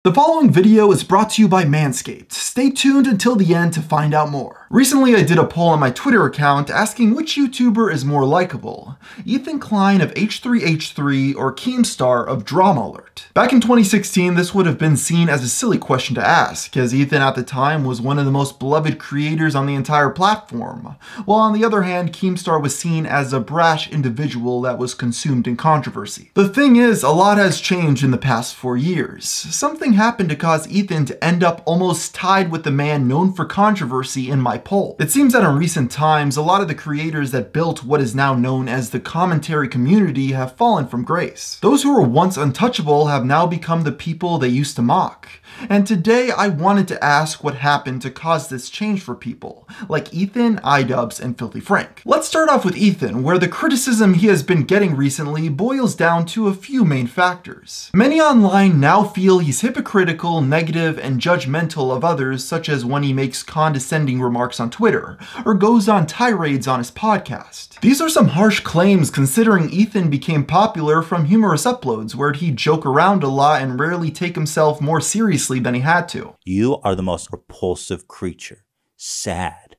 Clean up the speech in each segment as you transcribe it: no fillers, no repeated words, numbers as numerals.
The following video is brought to you by Manscaped. Stay tuned until the end to find out more. Recently I did a poll on my Twitter account asking which YouTuber is more likable, Ethan Klein of H3H3 or Keemstar of Drama Alert. Back in 2016 this would have been seen as a silly question to ask, as Ethan at the time was one of the most beloved creators on the entire platform, while on the other hand Keemstar was seen as a brash individual that was consumed in controversy. The thing is, a lot has changed in the past 4 years. Something happened to cause Ethan to end up almost tied with the man known for controversy in my poll. It seems that in recent times, a lot of the creators that built what is now known as the commentary community have fallen from grace. Those who were once untouchable have now become the people they used to mock. And today I wanted to ask what happened to cause this change for people, like Ethan, iDubbbz, and Filthy Frank. Let's start off with Ethan, where the criticism he has been getting recently boils down to a few main factors. Many online now feel he's hypocritical, negative, and judgmental of others, such as when he makes condescending remarks on Twitter, or goes on tirades on his podcast. These are some harsh claims considering Ethan became popular from humorous uploads where he'd joke around a lot and rarely take himself more seriously than he had to. You are the most repulsive creature. Sad.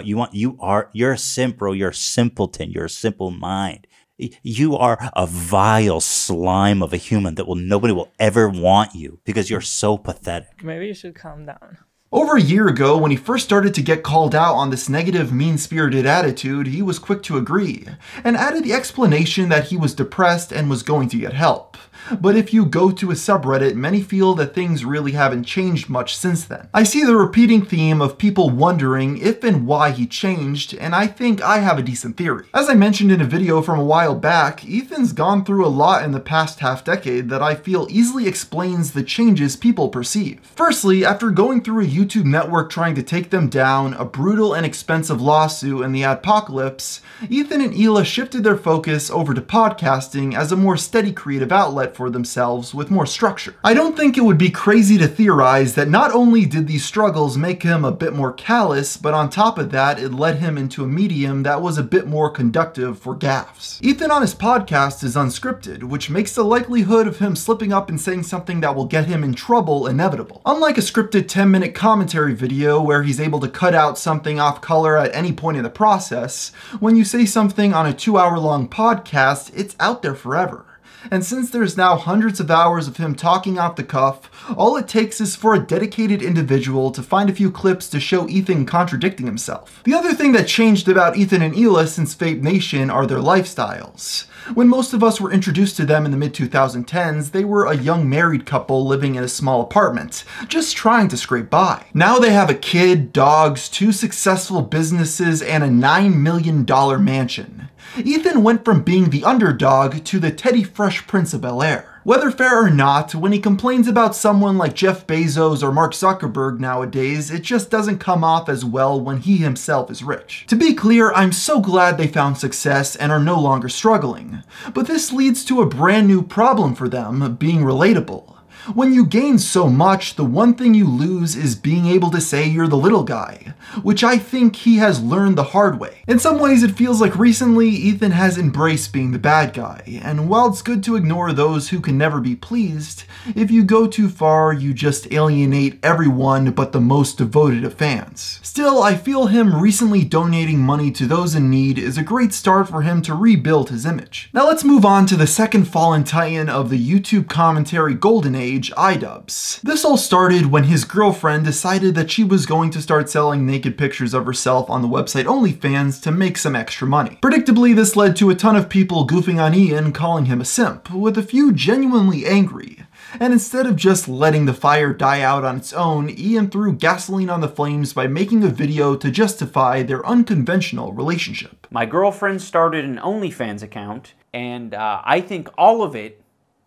You're a simp, bro. You're a simpleton. You're a simple mind. You are a vile slime of a human that nobody will ever want you because you're so pathetic. Maybe you should calm down. Over a year ago, when he first started to get called out on this negative, mean-spirited attitude, he was quick to agree, and added the explanation that he was depressed and was going to get help. But if you go to his subreddit, many feel that things really haven't changed much since then. I see the repeating theme of people wondering if and why he changed, and I think I have a decent theory. As I mentioned in a video from a while back, Ethan's gone through a lot in the past half-decade that I feel easily explains the changes people perceive. Firstly, after going through a YouTube network trying to take them down, a brutal and expensive lawsuit, and the adpocalypse, Ethan and Hila shifted their focus over to podcasting as a more steady creative outlet for themselves with more structure. I don't think it would be crazy to theorize that not only did these struggles make him a bit more callous, but on top of that, it led him into a medium that was a bit more conductive for gaffes. Ethan on his podcast is unscripted, which makes the likelihood of him slipping up and saying something that will get him in trouble inevitable. Unlike a scripted 10-minute commentary video where he's able to cut out something off color at any point in the process, when you say something on a 2-hour-long podcast, it's out there forever. And since there's now hundreds of hours of him talking off the cuff, all it takes is for a dedicated individual to find a few clips to show Ethan contradicting himself. The other thing that changed about Ethan and Hila since Vape Nation are their lifestyles. When most of us were introduced to them in the mid-2010s, they were a young married couple living in a small apartment, just trying to scrape by. Now they have a kid, dogs, 2 successful businesses, and a $9 million mansion. Ethan went from being the underdog to the Teddy Fresh Prince of Bel-Air. Whether fair or not, when he complains about someone like Jeff Bezos or Mark Zuckerberg nowadays, it just doesn't come off as well when he himself is rich. To be clear, I'm so glad they found success and are no longer struggling. But this leads to a brand new problem for them, being relatable. When you gain so much, the one thing you lose is being able to say you're the little guy, which I think he has learned the hard way. In some ways, it feels like recently Ethan has embraced being the bad guy, and while it's good to ignore those who can never be pleased, if you go too far, you just alienate everyone but the most devoted of fans. Still, I feel him recently donating money to those in need is a great start for him to rebuild his image. Now let's move on to the second fallen titan of the YouTube commentary golden age, iDubbbz. This all started when his girlfriend decided that she was going to start selling naked pictures of herself on the website OnlyFans to make some extra money. Predictably, this led to a ton of people goofing on Ian, calling him a simp, with a few genuinely angry. And instead of just letting the fire die out on its own, Ian threw gasoline on the flames by making a video to justify their unconventional relationship. My girlfriend started an OnlyFans account, and I think all of it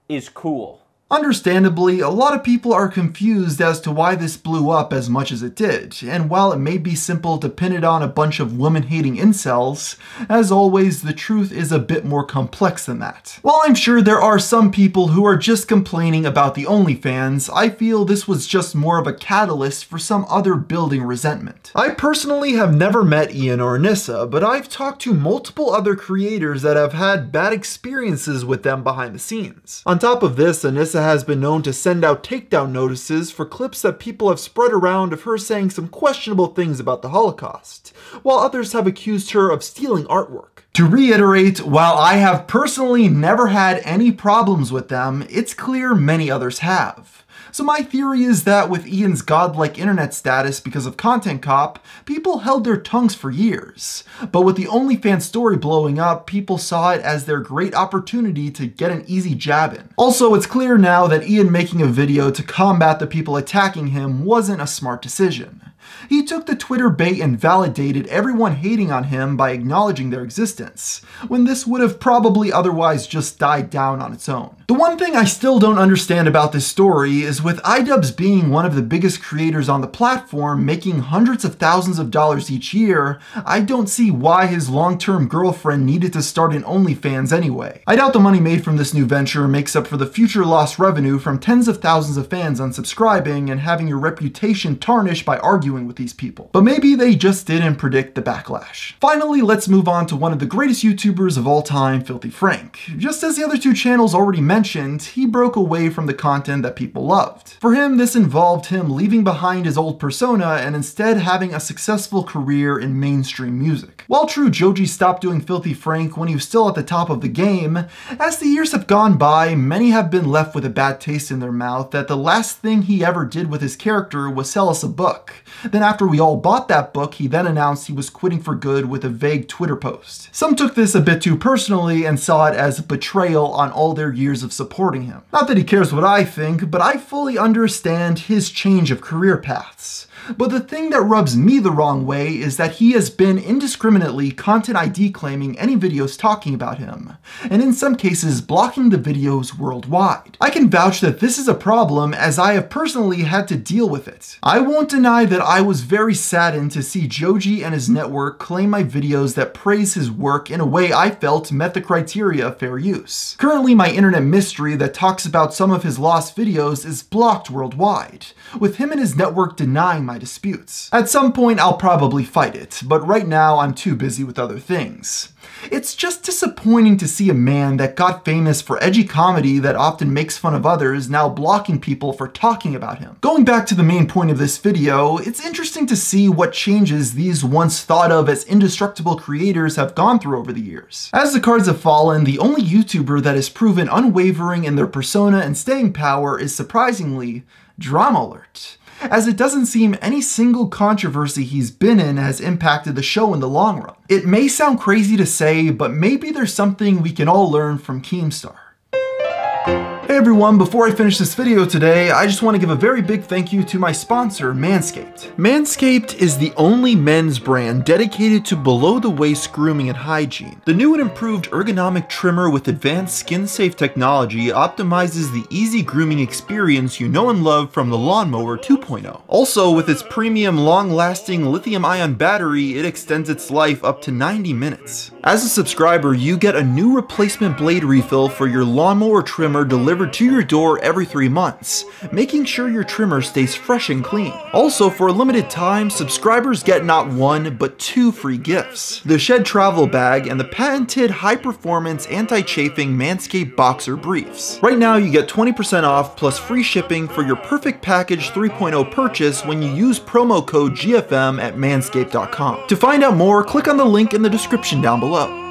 is cool. Understandably, a lot of people are confused as to why this blew up as much as it did, and while it may be simple to pin it on a bunch of woman-hating incels, as always, the truth is a bit more complex than that. While I'm sure there are some people who are just complaining about the OnlyFans, I feel this was just more of a catalyst for some other building resentment. I personally have never met Ian or Anissa, but I've talked to multiple other creators that have had bad experiences with them behind the scenes. On top of this, Anissa Alyssa has been known to send out takedown notices for clips that people have spread around of her saying some questionable things about the Holocaust, while others have accused her of stealing artwork. To reiterate, while I have personally never had any problems with them, it's clear many others have. So my theory is that with Ian's godlike internet status because of Content Cop, people held their tongues for years. But with the OnlyFans story blowing up, people saw it as their great opportunity to get an easy jab in. Also, it's clear now that Ian making a video to combat the people attacking him wasn't a smart decision. He took the Twitter bait and validated everyone hating on him by acknowledging their existence, when this would have probably otherwise just died down on its own. The one thing I still don't understand about this story is with iDubbbz being one of the biggest creators on the platform, making hundreds of thousands of dollars each year, I don't see why his long-term girlfriend needed to start an OnlyFans anyway. I doubt the money made from this new venture makes up for the future lost revenue from tens of thousands of fans unsubscribing and having your reputation tarnished by arguing with these people. But maybe they just didn't predict the backlash. Finally, let's move on to one of the greatest YouTubers of all time, Filthy Frank. Just as the other two channels already mentioned, he broke away from the content that people loved. For him, this involved him leaving behind his old persona and instead having a successful career in mainstream music. While true, Joji stopped doing Filthy Frank when he was still at the top of the game, as the years have gone by, many have been left with a bad taste in their mouth that the last thing he ever did with his character was sell us a book. Then after we all bought that book, he then announced he was quitting for good with a vague Twitter post. Some took this a bit too personally and saw it as betrayal on all their years of supporting him. Not that he cares what I think, but I fully understand his change of career paths. But the thing that rubs me the wrong way is that he has been indiscriminately content ID claiming any videos talking about him, and in some cases blocking the videos worldwide. I can vouch that this is a problem as I have personally had to deal with it. I won't deny that I was very saddened to see Joji and his network claim my videos that praise his work in a way I felt met the criteria of fair use. Currently, my internet mystery that talks about some of his lost videos is blocked worldwide, with him and his network denying my disputes. At some point I'll probably fight it, but right now I'm too busy with other things. It's just disappointing to see a man that got famous for edgy comedy that often makes fun of others now blocking people for talking about him. Going back to the main point of this video, it's interesting to see what changes these once thought of as indestructible creators have gone through over the years. As the cards have fallen, the only YouTuber that has proven unwavering in their persona and staying power is surprisingly Drama Alert, as it doesn't seem any single controversy he's been in has impacted the show in the long run. It may sound crazy to say, but maybe there's something we can all learn from Keemstar. Hey everyone, before I finish this video today, I just want to give a very big thank you to my sponsor, Manscaped. Manscaped is the only men's brand dedicated to below-the-waist grooming and hygiene. The new and improved ergonomic trimmer with advanced skin-safe technology optimizes the easy grooming experience you know and love from the Lawnmower 2.0. Also, with its premium long-lasting lithium-ion battery, it extends its life up to 90 minutes. As a subscriber, you get a new replacement blade refill for your lawnmower trimmer delivered to your door every 3 months, making sure your trimmer stays fresh and clean. Also, for a limited time, subscribers get not 1, but 2 free gifts: the Shed Travel Bag and the patented high-performance anti-chafing Manscaped Boxer Briefs. Right now, you get 20% off plus free shipping for your Perfect Package 3.0 purchase when you use promo code GFM at manscaped.com. To find out more, click on the link in the description down below.